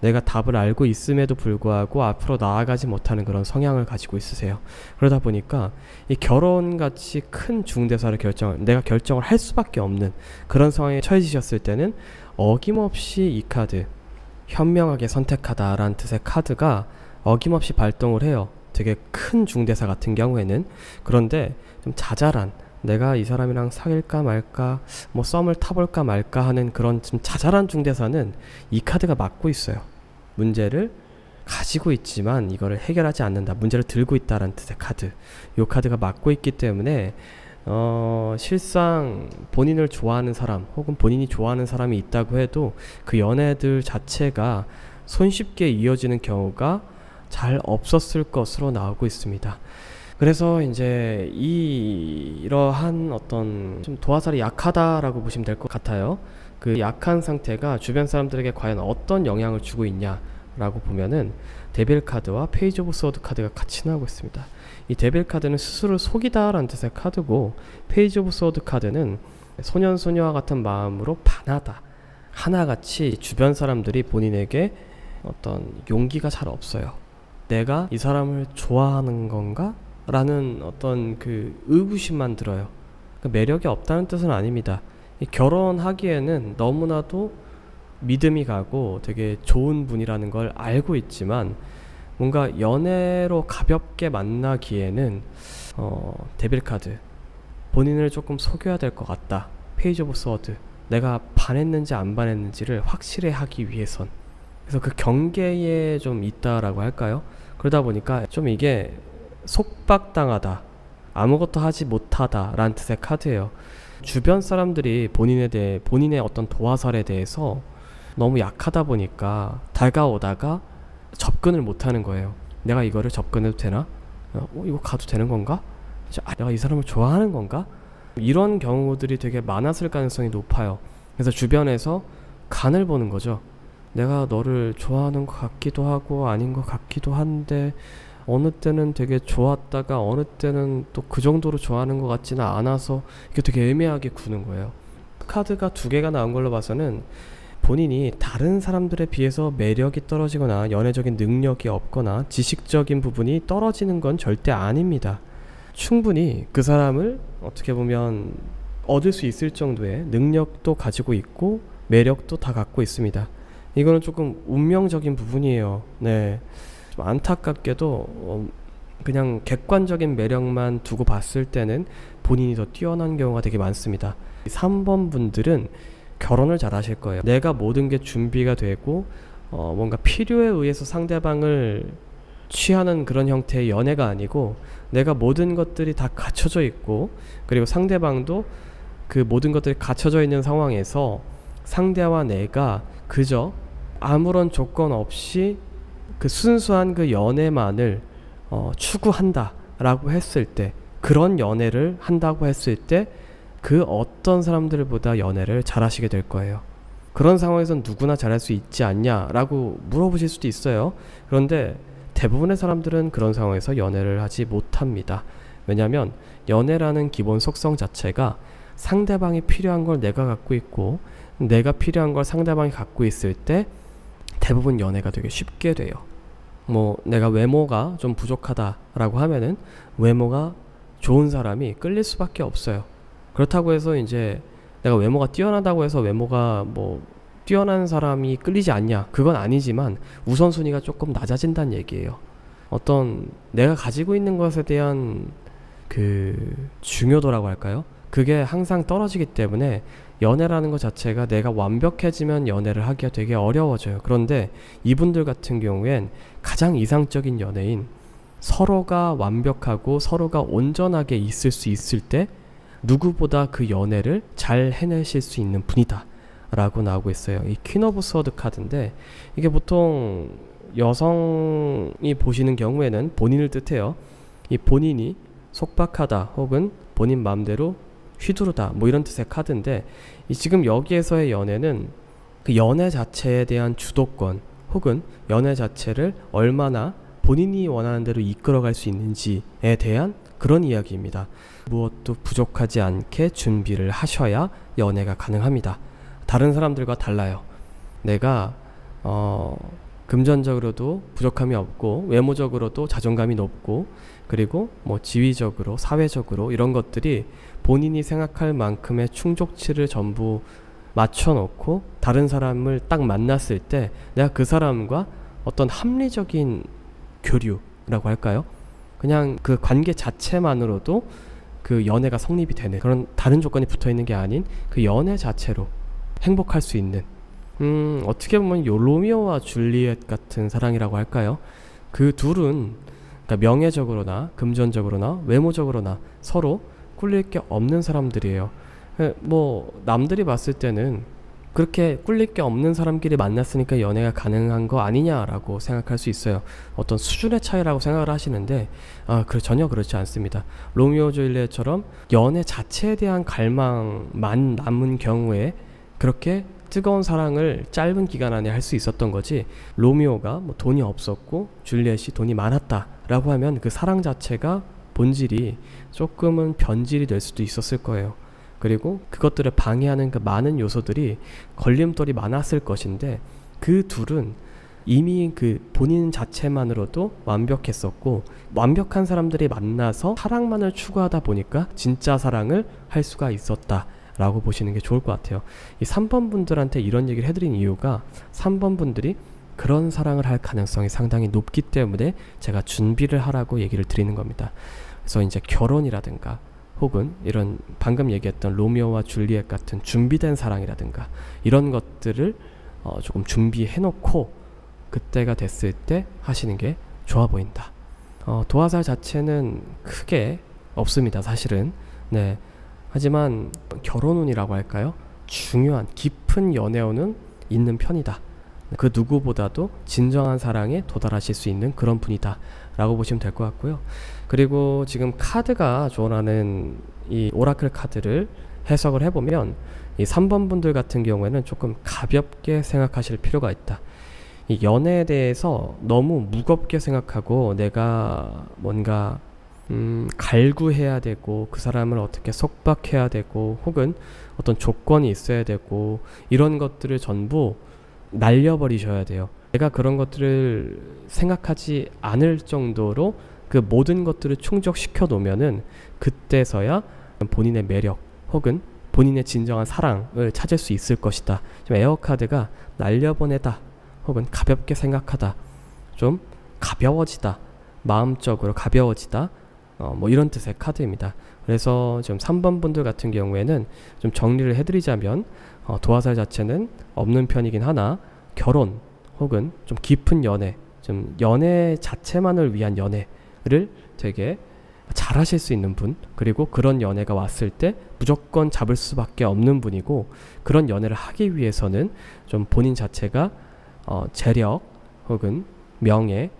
A: 내가 답을 알고 있음에도 불구하고 앞으로 나아가지 못하는 그런 성향을 가지고 있으세요. 그러다 보니까 이 결혼같이 큰 중대사를 내가 결정을 할 수밖에 없는 그런 상황에 처해지셨을 때는 어김없이 이 카드, 현명하게 선택하다 라는 뜻의 카드가 어김없이 발동을 해요. 되게 큰 중대사 같은 경우에는. 그런데 좀 자잘한, 내가 이 사람이랑 사귈까 말까, 뭐 썸을 타볼까 말까 하는 그런 좀 자잘한 중대사는 이 카드가 막고 있어요. 문제를 가지고 있지만 이거를 해결하지 않는다, 문제를 들고 있다라는 뜻의 카드. 이 카드가 맞고 있기 때문에 실상 본인을 좋아하는 사람 혹은 본인이 좋아하는 사람이 있다고 해도 그 연애들 자체가 손쉽게 이어지는 경우가 잘 없었을 것으로 나오고 있습니다. 그래서 이제 이러한 어떤 좀 도화살이 약하다라고 보시면 될 것 같아요. 그 약한 상태가 주변 사람들에게 과연 어떤 영향을 주고 있냐라고 보면은 데빌 카드와 페이지 오브 소드 카드가 같이 나오고 있습니다. 이 데빌 카드는 스스로를 속이다 라는 뜻의 카드고, 페이지 오브 소드 카드는 소년소녀와 같은 마음으로 반하다, 하나같이 주변 사람들이 본인에게 어떤 용기가 잘 없어요. 내가 이 사람을 좋아하는 건가? 라는 어떤 그 의구심만 들어요. 그러니까 매력이 없다는 뜻은 아닙니다. 결혼하기에는 너무나도 믿음이 가고 되게 좋은 분이라는 걸 알고 있지만, 뭔가 연애로 가볍게 만나기에는 데빌 카드, 본인을 조금 속여야 될 것 같다. 페이지 오브 소드, 내가 반했는지 안 반했는지를 확실히 하기 위해선. 그래서 그 경계에 좀 있다라고 할까요? 그러다 보니까 좀 이게 속박당하다, 아무것도 하지 못하다 라는 뜻의 카드예요. 주변 사람들이 본인의 어떤 도화살에 대해서 너무 약하다 보니까 다가오다가 접근을 못하는 거예요. 내가 이거를 접근해도 되나? 이거 가도 되는 건가? 내가 이 사람을 좋아하는 건가? 이런 경우들이 되게 많았을 가능성이 높아요. 그래서 주변에서 간을 보는 거죠. 내가 너를 좋아하는 것 같기도 하고 아닌 것 같기도 한데, 어느 때는 되게 좋았다가 어느 때는 또 그 정도로 좋아하는 것 같지는 않아서 이게 되게 애매하게 구는 거예요. 카드가 2개가 나온 걸로 봐서는 본인이 다른 사람들에 비해서 매력이 떨어지거나 연애적인 능력이 없거나 지식적인 부분이 떨어지는 건 절대 아닙니다. 충분히 그 사람을 어떻게 보면 얻을 수 있을 정도의 능력도 가지고 있고 매력도 다 갖고 있습니다. 이거는 조금 운명적인 부분이에요. 네, 좀 안타깝게도 그냥 객관적인 매력만 두고 봤을 때는 본인이 더 뛰어난 경우가 되게 많습니다. 3번 분들은 결혼을 잘 하실 거예요. 내가 모든 게 준비가 되고 뭔가 필요에 의해서 상대방을 취하는 그런 형태의 연애가 아니고, 내가 모든 것들이 다 갖춰져 있고, 그리고 상대방도 그 모든 것들이 갖춰져 있는 상황에서 상대와 내가 그저 아무런 조건 없이 그 순수한 그 연애만을 추구한다 라고 했을 때, 그런 연애를 한다고 했을 때 그 어떤 사람들보다 연애를 잘하시게 될 거예요. 그런 상황에선 누구나 잘할 수 있지 않냐 라고 물어보실 수도 있어요. 그런데 대부분의 사람들은 그런 상황에서 연애를 하지 못합니다. 왜냐하면 연애라는 기본 속성 자체가 상대방이 필요한 걸 내가 갖고 있고, 내가 필요한 걸 상대방이 갖고 있을 때 대부분 연애가 되게 쉽게 돼요. 뭐 내가 외모가 좀 부족하다 라고 하면은 외모가 좋은 사람이 끌릴 수밖에 없어요. 그렇다고 해서 이제 내가 외모가 뛰어나다고 해서 외모가 뭐 뛰어난 사람이 끌리지 않냐, 그건 아니지만 우선순위가 조금 낮아진다는 얘기예요. 어떤 내가 가지고 있는 것에 대한 그 중요도라고 할까요? 그게 항상 떨어지기 때문에 연애라는 것 자체가 내가 완벽해지면 연애를 하기가 되게 어려워져요. 그런데 이분들 같은 경우엔 가장 이상적인 연애인, 서로가 완벽하고 서로가 온전하게 있을 수 있을 때 누구보다 그 연애를 잘 해내실 수 있는 분이다 라고 나오고 있어요. 이 퀸 오브 소드 카드인데, 이게 보통 여성이 보시는 경우에는 본인을 뜻해요. 이 본인이 속박하다 혹은 본인 마음대로 휘두르다 뭐 이런 뜻의 카드인데, 이 지금 여기에서의 연애는 그 연애 자체에 대한 주도권 혹은 연애 자체를 얼마나 본인이 원하는 대로 이끌어갈 수 있는지에 대한 그런 이야기입니다. 무엇도 부족하지 않게 준비를 하셔야 연애가 가능합니다. 다른 사람들과 달라요. 내가 금전적으로도 부족함이 없고, 외모적으로도 자존감이 높고, 그리고 뭐 지위적으로 사회적으로 이런 것들이 본인이 생각할 만큼의 충족치를 전부 맞춰놓고 다른 사람을 딱 만났을 때 내가 그 사람과 어떤 합리적인 교류라고 할까요? 그냥 그 관계 자체만으로도 그 연애가 성립이 되는, 그런 다른 조건이 붙어있는 게 아닌 그 연애 자체로 행복할 수 있는 어떻게 보면 요 로미오와 줄리엣 같은 사랑이라고 할까요? 그 둘은 그러니까 명예적으로나 금전적으로나 외모적으로나 서로 꿀릴 게 없는 사람들이에요. 뭐 남들이 봤을 때는 그렇게 꿀릴 게 없는 사람끼리 만났으니까 연애가 가능한 거 아니냐라고 생각할 수 있어요. 어떤 수준의 차이라고 생각을 하시는데 전혀 그렇지 않습니다. 로미오 줄리엣처럼 연애 자체에 대한 갈망만 남은 경우에 그렇게 뜨거운 사랑을 짧은 기간 안에 할 수 있었던 거지, 로미오가 뭐 돈이 없었고 줄리엣이 돈이 많았다라고 하면 그 사랑 자체가 본질이 조금은 변질이 될 수도 있었을 거예요. 그리고 그것들을 방해하는 그 많은 요소들이 걸림돌이 많았을 것인데, 그 둘은 이미 그 본인 자체만으로도 완벽했었고, 완벽한 사람들이 만나서 사랑만을 추구하다 보니까 진짜 사랑을 할 수가 있었다 라고 보시는 게 좋을 것 같아요. 이 3번 분들한테 이런 얘기를 해드린 이유가 3번 분들이 그런 사랑을 할 가능성이 상당히 높기 때문에 제가 준비를 하라고 얘기를 드리는 겁니다. 그래서 이제 결혼이라든가 혹은 이런 방금 얘기했던 로미오와 줄리엣 같은 준비된 사랑이라든가 이런 것들을 조금 준비해 놓고 그때가 됐을 때 하시는 게 좋아 보인다. 도화살 자체는 크게 없습니다, 사실은. 네. 하지만 결혼운이라고 할까요? 중요한 깊은 연애운은 있는 편이다. 그 누구보다도 진정한 사랑에 도달하실 수 있는 그런 분이다 라고 보시면 될 것 같고요. 그리고 지금 카드가 조언하는 이 오라클 카드를 해석을 해보면 이 3번 분들 같은 경우에는 조금 가볍게 생각하실 필요가 있다. 이 연애에 대해서 너무 무겁게 생각하고 내가 뭔가 갈구해야 되고 그 사람을 어떻게 속박해야 되고 혹은 어떤 조건이 있어야 되고 이런 것들을 전부 날려버리셔야 돼요. 내가 그런 것들을 생각하지 않을 정도로 그 모든 것들을 충족시켜 놓으면은 그때서야 본인의 매력 혹은 본인의 진정한 사랑을 찾을 수 있을 것이다. 지금 에어 카드가 날려보내다 혹은 가볍게 생각하다, 좀 가벼워지다, 마음적으로 가벼워지다, 뭐 이런 뜻의 카드입니다. 그래서 지금 3번 분들 같은 경우에는 좀 정리를 해드리자면 도화살 자체는 없는 편이긴 하나 결혼 혹은 좀 깊은 연애, 좀 연애 자체만을 위한 연애를 되게 잘 하실 수 있는 분, 그리고 그런 연애가 왔을 때 무조건 잡을 수밖에 없는 분이고, 그런 연애를 하기 위해서는 좀 본인 자체가 재력 혹은 명예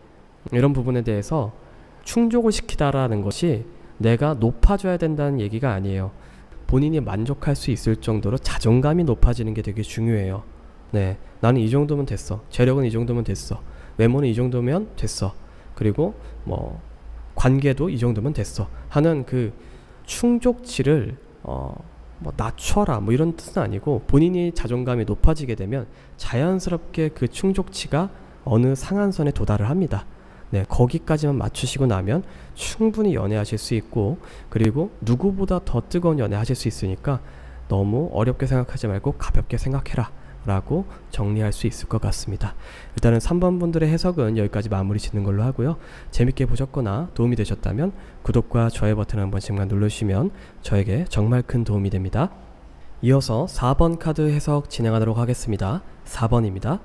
A: 이런 부분에 대해서 충족을 시키다라는 것이 내가 높아져야 된다는 얘기가 아니에요. 본인이 만족할 수 있을 정도로 자존감이 높아지는 게 되게 중요해요. 네, 나는 이 정도면 됐어. 재력은 이 정도면 됐어. 외모는 이 정도면 됐어. 그리고 뭐 관계도 이 정도면 됐어 하는 그 충족치를 뭐 낮춰라 뭐 이런 뜻은 아니고, 본인이 자존감이 높아지게 되면 자연스럽게 그 충족치가 어느 상한선에 도달을 합니다. 네, 거기까지만 맞추시고 나면 충분히 연애하실 수 있고, 그리고 누구보다 더 뜨거운 연애하실 수 있으니까 너무 어렵게 생각하지 말고 가볍게 생각해라 라고 정리할 수 있을 것 같습니다. 일단은 3번 분들의 해석은 여기까지 마무리 짓는 걸로 하고요. 재밌게 보셨거나 도움이 되셨다면 구독과 좋아요 버튼 한 번씩만 눌러주시면 저에게 정말 큰 도움이 됩니다. 이어서 4번 카드 해석 진행하도록 하겠습니다. 4번입니다.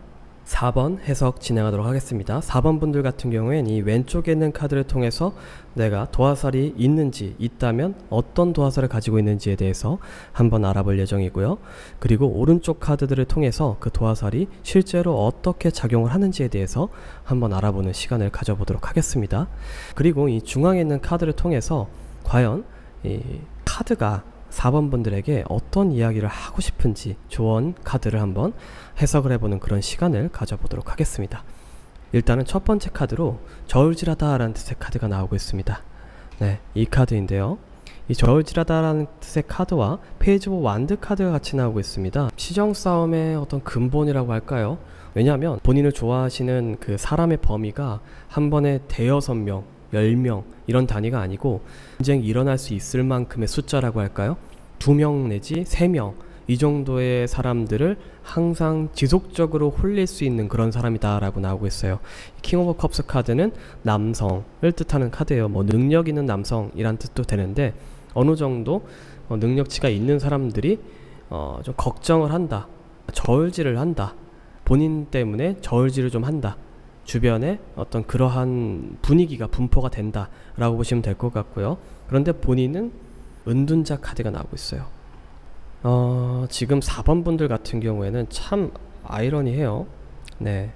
A: 4번 해석 진행하도록 하겠습니다. 4번 분들 같은 경우엔 이 왼쪽에 있는 카드를 통해서 내가 도화살이 있는지, 있다면 어떤 도화살을 가지고 있는지에 대해서 한번 알아볼 예정이고요. 그리고 오른쪽 카드들을 통해서 그 도화살이 실제로 어떻게 작용을 하는지에 대해서 한번 알아보는 시간을 가져보도록 하겠습니다. 그리고 이 중앙에 있는 카드를 통해서 과연 이 카드가 4번 분들에게 어떤 이야기를 하고 싶은지 조언 카드를 한번 해석을 해보는 그런 시간을 가져보도록 하겠습니다. 일단은 첫 번째 카드로 저울질하다 라는 뜻의 카드가 나오고 있습니다. 네, 이 카드인데요. 이 저울질하다 라는 뜻의 카드와 페이지 오브 완드 카드가 같이 나오고 있습니다. 시정 싸움의 어떤 근본이라고 할까요? 왜냐하면 본인을 좋아하시는 그 사람의 범위가 한 번에 대여섯 명 10명 이런 단위가 아니고 전쟁이 일어날 수 있을 만큼의 숫자라고 할까요? 2명 내지 3명 이 정도의 사람들을 항상 지속적으로 홀릴 수 있는 그런 사람이다 라고 나오고 있어요. 킹 오브 컵스 카드는 남성을 뜻하는 카드예요. 뭐 능력 있는 남성이란 뜻도 되는데, 어느 정도 능력치가 있는 사람들이 좀 걱정을 한다, 저울질을 한다 본인 때문에 저울질을 좀 한다, 주변에 어떤 그러한 분위기가 분포가 된다 라고 보시면 될 것 같고요. 그런데 본인은 은둔자 카드가 나오고 있어요. 지금 4번 분들 같은 경우에는 참 아이러니해요. 네,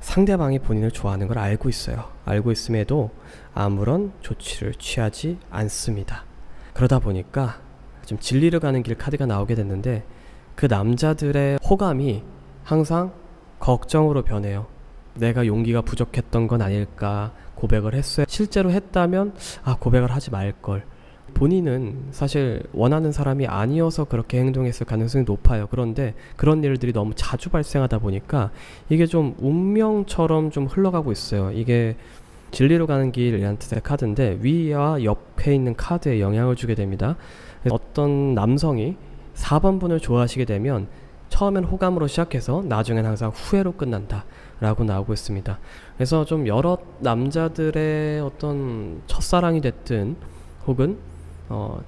A: 상대방이 본인을 좋아하는 걸 알고 있어요. 알고 있음에도 아무런 조치를 취하지 않습니다. 그러다 보니까 좀 진리를 가는 길 카드가 나오게 됐는데, 그 남자들의 호감이 항상 걱정으로 변해요. 내가 용기가 부족했던 건 아닐까, 고백을 했어요. 실제로 했다면 고백을 하지 말걸. 본인은 사실 원하는 사람이 아니어서 그렇게 행동했을 가능성이 높아요. 그런데 그런 일들이 너무 자주 발생하다 보니까 이게 좀 운명처럼 좀 흘러가고 있어요. 이게 진리로 가는 길이라는 뜻의 카드인데, 위와 옆에 있는 카드에 영향을 주게 됩니다. 어떤 남성이 4번 분을 좋아하시게 되면 처음엔 호감으로 시작해서 나중엔 항상 후회로 끝난다 라고 나오고 있습니다. 그래서 좀 여러 남자들의 어떤 첫사랑이 됐든 혹은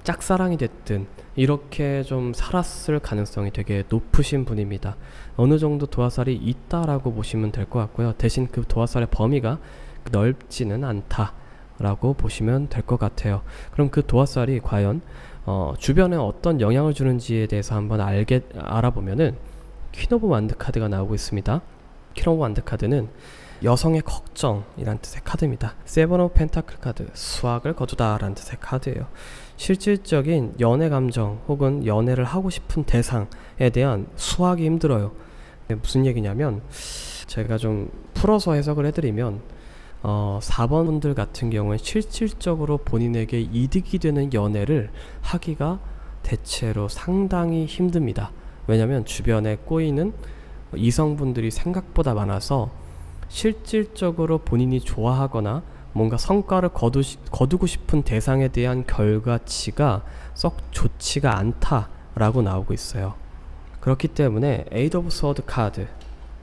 A: 짝사랑이 됐든 이렇게 좀 살았을 가능성이 되게 높으신 분입니다. 어느 정도 도화살이 있다라고 보시면 될 것 같고요. 대신 그 도화살의 범위가 넓지는 않다라고 보시면 될 것 같아요. 그럼 그 도화살이 과연 주변에 어떤 영향을 주는지에 대해서 한번 알아보면은 퀸 오브 완드 카드가 나오고 있습니다. 퀸 오브 완드 카드는 여성의 걱정이란 뜻의 카드입니다. 세븐 오브 펜타클 카드, 수학을 거두다 라는 뜻의 카드예요. 실질적인 연애 감정 혹은 연애를 하고 싶은 대상에 대한 수학이 힘들어요. 무슨 얘기냐면, 제가 좀 풀어서 해석을 해드리면 4번 분들 같은 경우에 실질적으로 본인에게 이득이 되는 연애를 하기가 대체로 상당히 힘듭니다. 왜냐면 주변에 꼬이는 이성분들이 생각보다 많아서 실질적으로 본인이 좋아하거나 뭔가 성과를 거두고 싶은 대상에 대한 결과치가 썩 좋지가 않다라고 나오고 있어요. 그렇기 때문에 에이드 오브 스워드 카드,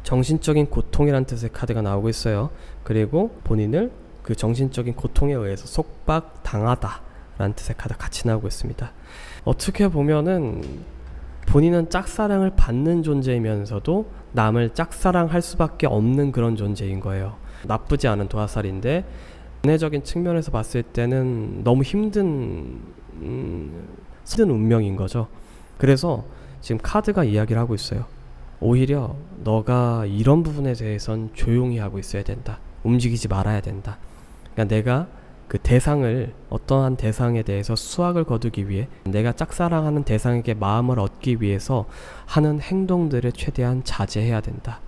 A: 정신적인 고통이라는 뜻의 카드가 나오고 있어요. 그리고 본인을 그 정신적인 고통에 의해서 속박당하다 라는 뜻의 카드가 같이 나오고 있습니다. 어떻게 보면은 본인은 짝사랑을 받는 존재이면서도 남을 짝사랑할 수밖에 없는 그런 존재인 거예요. 나쁘지 않은 도화살인데 연애적인 측면에서 봤을 때는 너무 힘든 운명인 거죠. 그래서 지금 카드가 이야기를 하고 있어요. 오히려 너가 이런 부분에 대해선 조용히 하고 있어야 된다. 움직이지 말아야 된다. 그러니까 내가 그 대상을, 어떠한 대상에 대해서 수학을 거두기 위해, 내가 짝사랑하는 대상에게 마음을 얻기 위해서 하는 행동들을 최대한 자제해야 된다.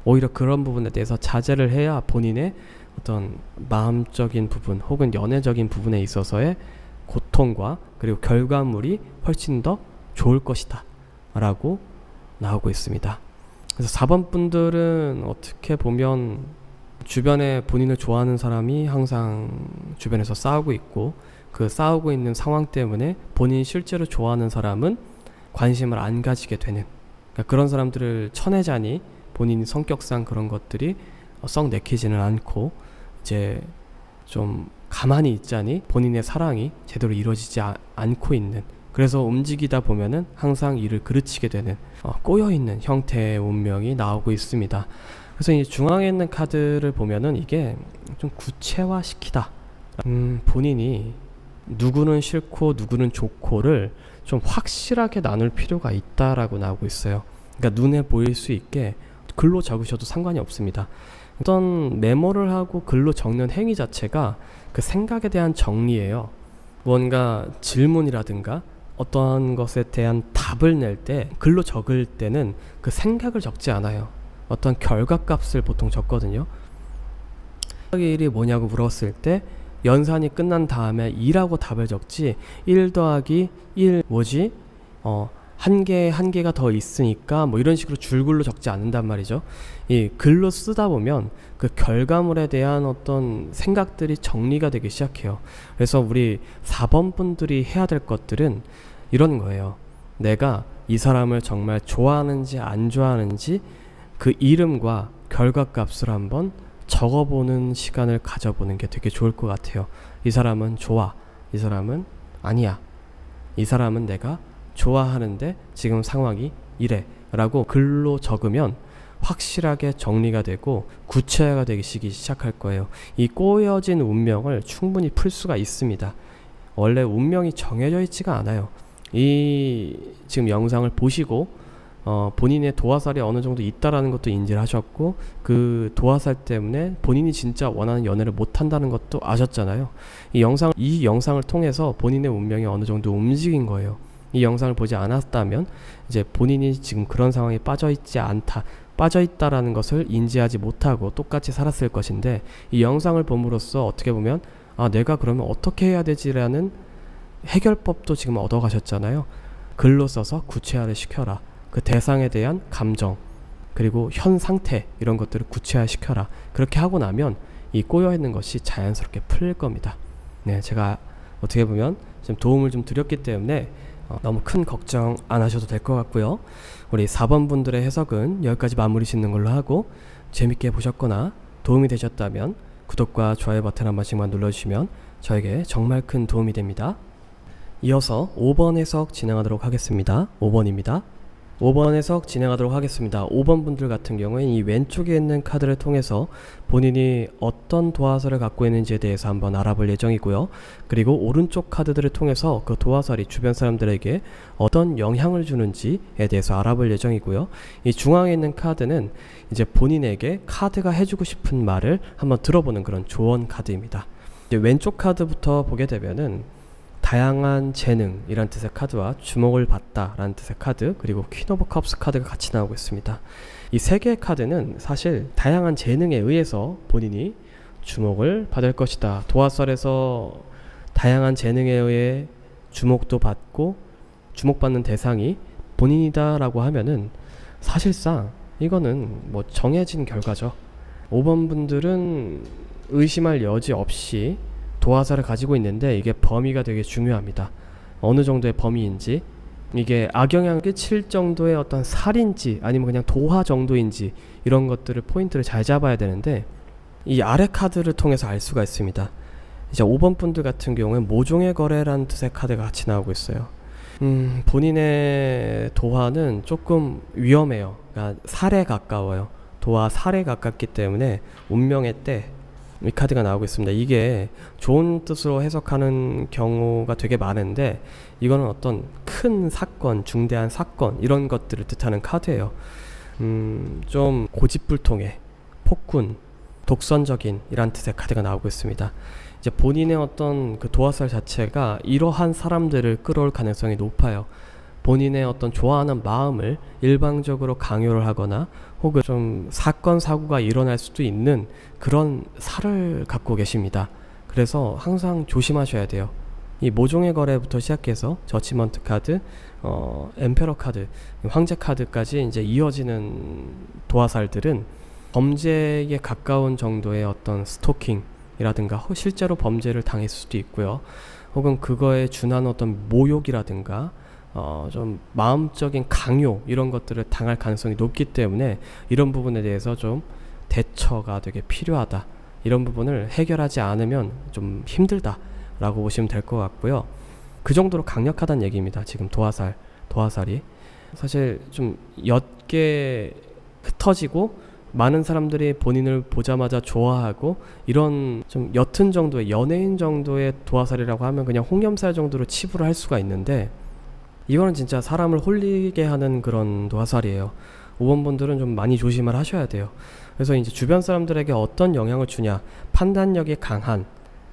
A: 오히려 그런 부분에 대해서 자제를 해야 본인의 어떤 마음적인 부분 혹은 연애적인 부분에 있어서의 고통과 그리고 결과물이 훨씬 더 좋을 것이다 라고 나오고 있습니다. 그래서 4번 분들은 어떻게 보면 주변에 본인을 좋아하는 사람이 항상 주변에서 싸우고 있고, 그 싸우고 있는 상황 때문에 본인이 실제로 좋아하는 사람은 관심을 안 가지게 되는, 그러니까 그런 사람들을 쳐내자니 본인 성격상 그런 것들이 썩 내키지는 않고 이제 좀 가만히 있자니 본인의 사랑이 제대로 이루어지지 않고 있는, 그래서 움직이다 보면은 항상 이를 그르치게 되는 꼬여있는 형태의 운명이 나오고 있습니다. 그래서 이 중앙에 있는 카드를 보면은 이게 좀 구체화시키다. 본인이 누구는 싫고 누구는 좋고를 좀 확실하게 나눌 필요가 있다라고 나오고 있어요. 그러니까 눈에 보일 수 있게 글로 적으셔도 상관이 없습니다. 어떤 메모를 하고 글로 적는 행위 자체가 그 생각에 대한 정리예요. 뭔가 질문이라든가 어떠한 것에 대한 답을 낼 때 글로 적을 때는 그 생각을 적지 않아요. 어떤 결과값을 보통 적거든요. 1이 뭐냐고 물었을 때 연산이 끝난 다음에 2라고 답을 적지 1 더하기 1 뭐지? 한 개가 더 있으니까 뭐 이런 식으로 줄글로 적지 않는단 말이죠. 이 글로 쓰다 보면 그 결과물에 대한 어떤 생각들이 정리가 되기 시작해요. 그래서 우리 4번 분들이 해야 될 것들은 이런 거예요. 내가 이 사람을 정말 좋아하는지 안 좋아하는지 그 이름과 결과값을 한번 적어보는 시간을 가져보는 게 되게 좋을 것 같아요. 이 사람은 좋아, 이 사람은 아니야, 이 사람은 내가 좋아하는데 지금 상황이 이래 라고 글로 적으면 확실하게 정리가 되고 구체화가 되기 시작할 거예요. 이 꼬여진 운명을 충분히 풀 수가 있습니다. 원래 운명이 정해져 있지가 않아요. 이 지금 영상을 보시고 본인의 도화살이 어느 정도 있다라는 것도 인지를 하셨고, 그 도화살 때문에 본인이 진짜 원하는 연애를 못한다는 것도 아셨잖아요. 이 영상을 통해서 본인의 운명이 어느 정도 움직인 거예요. 이 영상을 보지 않았다면 이제 본인이 지금 그런 상황에 빠져있다라는 것을 인지하지 못하고 똑같이 살았을 것인데, 이 영상을 봄으로써 어떻게 보면 내가 그러면 어떻게 해야 되지라는 해결법도 지금 얻어가셨잖아요. 글로 써서 구체화를 시켜라. 그 대상에 대한 감정, 그리고 현 상태, 이런 것들을 구체화 시켜라. 그렇게 하고 나면 이 꼬여있는 것이 자연스럽게 풀릴 겁니다. 네, 제가 어떻게 보면 좀 도움을 좀 드렸기 때문에 너무 큰 걱정 안 하셔도 될 것 같고요. 우리 4번 분들의 해석은 여기까지 마무리 짓는 걸로 하고, 재밌게 보셨거나 도움이 되셨다면 구독과 좋아요 버튼 한 번씩만 눌러주시면 저에게 정말 큰 도움이 됩니다. 이어서 5번 해석 진행하도록 하겠습니다. 5번입니다. 5번 해석 진행하도록 하겠습니다. 5번 분들 같은 경우에 이 왼쪽에 있는 카드를 통해서 본인이 어떤 도화살을 갖고 있는지에 대해서 한번 알아볼 예정이고요. 그리고 오른쪽 카드들을 통해서 그 도화살이 주변 사람들에게 어떤 영향을 주는지에 대해서 알아볼 예정이고요. 이 중앙에 있는 카드는 이제 본인에게 카드가 해주고 싶은 말을 한번 들어보는 그런 조언 카드입니다. 이제 왼쪽 카드부터 보게 되면은 다양한 재능이란 뜻의 카드와 주목을 받다 라는 뜻의 카드, 그리고 퀸 오브 컵스 카드가 같이 나오고 있습니다. 이 세 개의 카드는 사실 다양한 재능에 의해서 본인이 주목을 받을 것이다. 도화살에서 다양한 재능에 의해 주목도 받고 주목받는 대상이 본인이다 라고 하면은 사실상 이거는 뭐 정해진 결과죠. 5번 분들은 의심할 여지 없이 도화살을 가지고 있는데, 이게 범위가 되게 중요합니다. 어느 정도의 범위인지, 이게 악영향을 끼칠 정도의 어떤 살인지 아니면 그냥 도화 정도인지, 이런 것들을 포인트를 잘 잡아야 되는데, 이 아래 카드를 통해서 알 수가 있습니다. 이제 5번 분들 같은 경우에 모종의 거래라는 뜻의 카드가 같이 나오고 있어요. 본인의 도화는 조금 위험해요. 그러니까 살에 가까워요. 도화 살에 가깝기 때문에 운명의 때, 이 카드가 나오고 있습니다. 이게 좋은 뜻으로 해석하는 경우가 되게 많은데, 이거는 어떤 큰 사건, 중대한 사건, 이런 것들을 뜻하는 카드예요. 좀 고집불통의 폭군, 독선적인 이란 뜻의 카드가 나오고 있습니다. 이제 본인의 어떤 그 도화살 자체가 이러한 사람들을 끌어올 가능성이 높아요. 본인의 어떤 좋아하는 마음을 일방적으로 강요를 하거나 혹은 좀 사건 사고가 일어날 수도 있는 그런 살을 갖고 계십니다. 그래서 항상 조심하셔야 돼요. 이 모종의 거래부터 시작해서 저치먼트 카드, 엠페러 카드, 황제 카드까지 이제 이어지는 도화살들은 범죄에 가까운 정도의 어떤 스토킹이라든가 실제로 범죄를 당했을 수도 있고요. 혹은 그거에 준하는 어떤 모욕이라든가 좀 마음적인 강요, 이런 것들을 당할 가능성이 높기 때문에 이런 부분에 대해서 좀 대처가 되게 필요하다. 이런 부분을 해결하지 않으면 좀 힘들다 라고 보시면 될 것 같고요. 그 정도로 강력하다는 얘기입니다. 지금 도화살이 사실 좀 옅게 흩어지고 많은 사람들이 본인을 보자마자 좋아하고, 이런 좀 옅은 정도의 연예인 정도의 도화살이라고 하면 그냥 홍염살 정도로 치부를 할 수가 있는데, 이거는 진짜 사람을 홀리게 하는 그런 도화살이에요. 5번 분들은 좀 많이 조심을 하셔야 돼요. 그래서 이제 주변 사람들에게 어떤 영향을 주냐, 판단력이 강한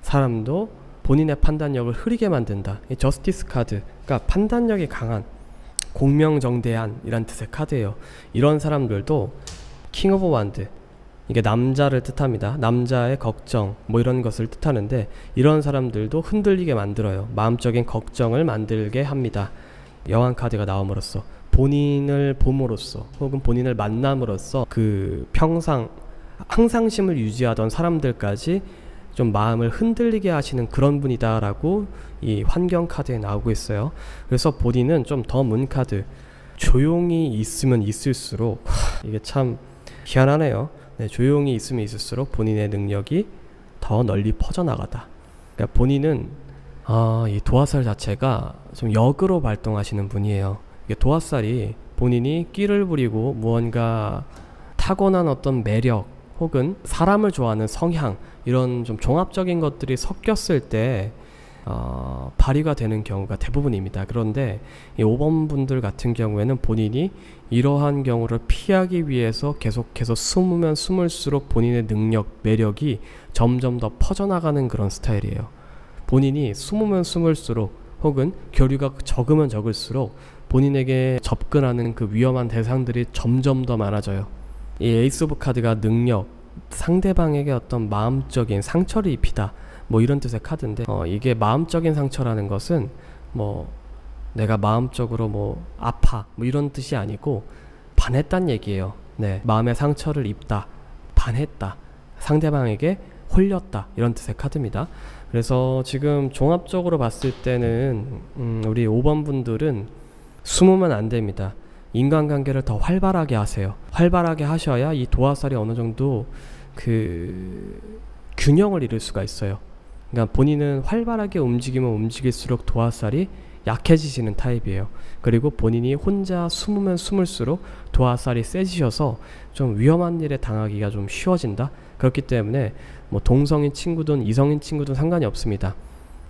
A: 사람도 본인의 판단력을 흐리게 만든다. 이 저스티스 카드가 판단력이 강한, 공명정대한 이란 뜻의 카드예요. 이런 사람들도 킹 오브 완드, 이게 남자를 뜻합니다. 남자의 걱정, 뭐 이런 것을 뜻하는데, 이런 사람들도 흔들리게 만들어요. 마음적인 걱정을 만들게 합니다. 여왕 카드가 나옴으로써, 본인을 봄으로써 혹은 본인을 만남으로써 그 항상심을 유지하던 사람들까지 좀 마음을 흔들리게 하시는 그런 분이다 라고 이 환경 카드에 나오고 있어요. 그래서 본인은 좀 더 문 카드, 조용히 있으면 있을수록, 이게 참 희한하네요. 네, 조용히 있으면 있을수록 본인의 능력이 더 널리 퍼져나가다. 그러니까 본인은 이 도화살 자체가 좀 역으로 발동하시는 분이에요. 이게 도화살이 본인이 끼를 부리고 무언가 타고난 어떤 매력 혹은 사람을 좋아하는 성향, 이런 좀 종합적인 것들이 섞였을 때 발휘가 되는 경우가 대부분입니다. 그런데 이 5번 분들 같은 경우에는 본인이 이러한 경우를 피하기 위해서 계속해서 숨으면 숨을수록 본인의 능력, 매력이 점점 더 퍼져나가는 그런 스타일이에요. 본인이 숨으면 숨을수록 혹은 교류가 적으면 적을수록 본인에게 접근하는 그 위험한 대상들이 점점 더 많아져요. 이 에이스 오브 카드가 능력, 상대방에게 어떤 마음적인 상처를 입히다, 뭐 이런 뜻의 카드인데, 이게 마음적인 상처라는 것은 뭐 내가 마음적으로 뭐 아파, 뭐 이런 뜻이 아니고 반했단 얘기예요. 네, 마음의 상처를 입다, 반했다, 상대방에게 홀렸다, 이런 뜻의 카드입니다. 그래서 지금 종합적으로 봤을 때는 우리 5번 분들은 숨으면 안 됩니다. 인간관계를 더 활발하게 하세요. 활발하게 하셔야 이 도화살이 어느 정도 그 균형을 이룰 수가 있어요. 그러니까 본인은 활발하게 움직이면 움직일수록 도화살이 약해지시는 타입이에요. 그리고 본인이 혼자 숨으면 숨을수록 도화살이 세지셔서 좀 위험한 일에 당하기가 좀 쉬워진다. 그렇기 때문에 뭐 동성인 친구든 이성인 친구든 상관이 없습니다.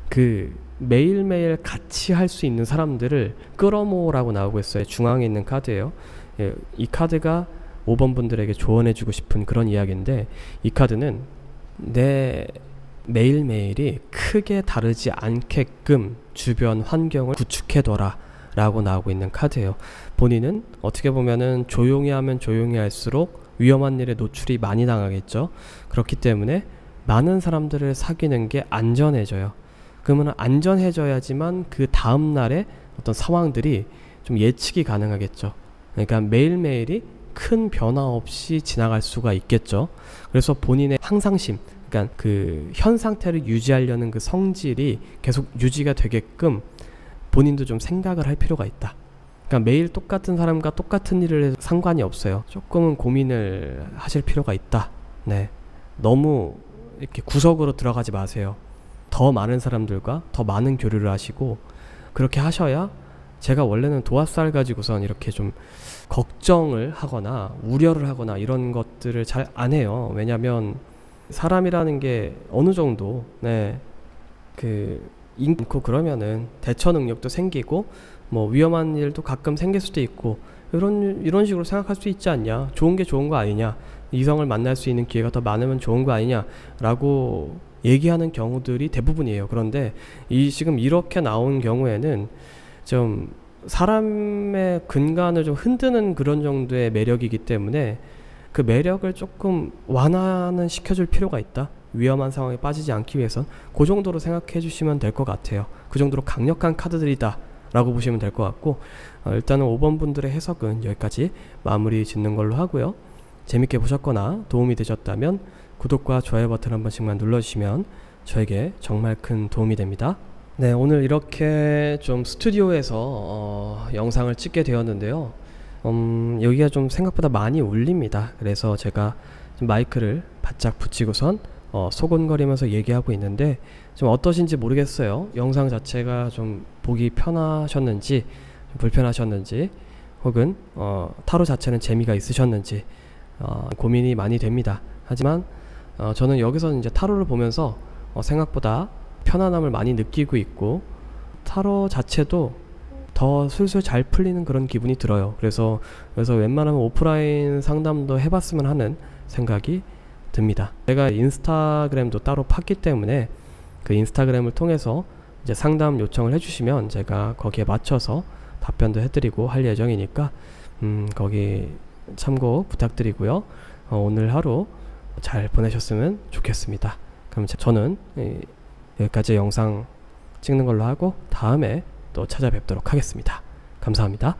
A: 그 매일매일 같이 할 수 있는 사람들을 끌어모으라고 나오고 있어요. 중앙에 있는 카드예요. 예, 이 카드가 5번 분들에게 조언해주고 싶은 그런 이야기인데, 이 카드는 내 매일매일이 크게 다르지 않게끔 주변 환경을 구축해둬라 라고 나오고 있는 카드예요. 본인은 어떻게 보면은 조용히 하면 조용히 할수록 위험한 일에 노출이 많이 당하겠죠. 그렇기 때문에 많은 사람들을 사귀는 게 안전해져요. 그러면 안전해져야지만 그 다음날에 어떤 상황들이 좀 예측이 가능하겠죠. 그러니까 매일매일이 큰 변화 없이 지나갈 수가 있겠죠. 그래서 본인의 항상심, 그러니까 그 현 상태를 유지하려는 그 성질이 계속 유지가 되게끔 본인도 좀 생각을 할 필요가 있다. 그러니까 매일 똑같은 사람과 똑같은 일을 해도 상관이 없어요. 조금은 고민을 하실 필요가 있다. 네, 너무 이렇게 구석으로 들어가지 마세요. 더 많은 사람들과 더 많은 교류를 하시고, 그렇게 하셔야, 제가 원래는 도화살 가지고선 이렇게 좀 걱정을 하거나 우려를 하거나 이런 것들을 잘 안 해요. 왜냐면 사람이라는 게 어느 정도 인고 그러면은 대처 능력도 생기고 뭐 위험한 일도 가끔 생길 수도 있고, 이런 식으로 생각할 수 있지 않냐, 좋은 게 좋은 거 아니냐, 이성을 만날 수 있는 기회가 더 많으면 좋은 거 아니냐 라고 얘기하는 경우들이 대부분이에요. 그런데 지금 이렇게 나온 경우에는 좀 사람의 근간을 좀 흔드는 그런 정도의 매력이기 때문에 그 매력을 조금 완화는 시켜줄 필요가 있다. 위험한 상황에 빠지지 않기 위해선 그 정도로 생각해 주시면 될 것 같아요. 그 정도로 강력한 카드들이다 라고 보시면 될 것 같고, 일단은 5번 분들의 해석은 여기까지 마무리 짓는 걸로 하고요. 재밌게 보셨거나 도움이 되셨다면 구독과 좋아요 버튼 한 번씩만 눌러주시면 저에게 정말 큰 도움이 됩니다. 네, 오늘 이렇게 좀 스튜디오에서 영상을 찍게 되었는데요. 여기가 좀 생각보다 많이 울립니다. 그래서 제가 좀 마이크를 바짝 붙이고선 소곤거리면서 얘기하고 있는데 좀 어떠신지 모르겠어요. 영상 자체가 좀 보기 편하셨는지 좀 불편하셨는지, 혹은 타로 자체는 재미가 있으셨는지 고민이 많이 됩니다. 하지만 저는 여기서 이제 타로를 보면서 생각보다 편안함을 많이 느끼고 있고, 타로 자체도 더 술술 잘 풀리는 그런 기분이 들어요. 그래서 웬만하면 오프라인 상담도 해봤으면 하는 생각이 듭니다. 제가 인스타그램도 따로 팠기 때문에 그 인스타그램을 통해서 이제 상담 요청을 해주시면 제가 거기에 맞춰서 답변도 해드리고 할 예정이니까 거기 참고 부탁드리고요. 오늘 하루 잘 보내셨으면 좋겠습니다. 그럼 저는 여기까지 영상 찍는 걸로 하고 다음에 또 찾아뵙도록 하겠습니다. 감사합니다.